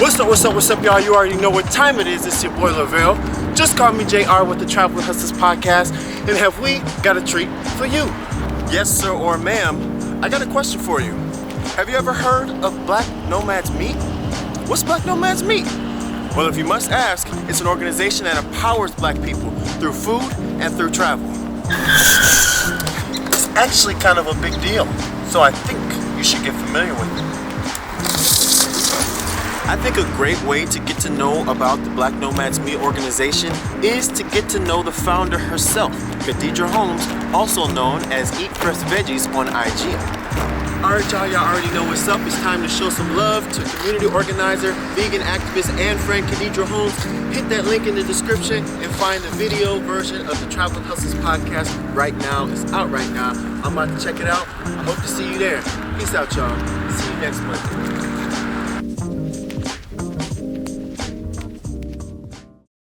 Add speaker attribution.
Speaker 1: What's up, y'all? You already know what time it is. It's your boy Lavelle. Just call me JR with the Travelin Hustlas podcast. And have we got a treat for you? Yes, sir or ma'am, I got a question for you. Have you ever heard of Black Nomads Meet? What's Black Nomads Meet? Well, if you must ask, it's an organization that empowers black people through food and through travel. It's actually kind of a big deal, so I think you should get familiar with it. I think a great way to get to know about the Black Nomads Meet organization is to get to know the founder herself, Kadedra Holmes, also known as Eat Fresh Veggies on IG. Alright y'all already know what's up. It's time to show some love to community organizer, vegan activist, and friend Kadedra Holmes. Hit that link in the description and find the video version of the Travelin Hustlas podcast right now. It's out right now. I'm about to check it out. I hope to see you there. Peace out, y'all. See you next Monday.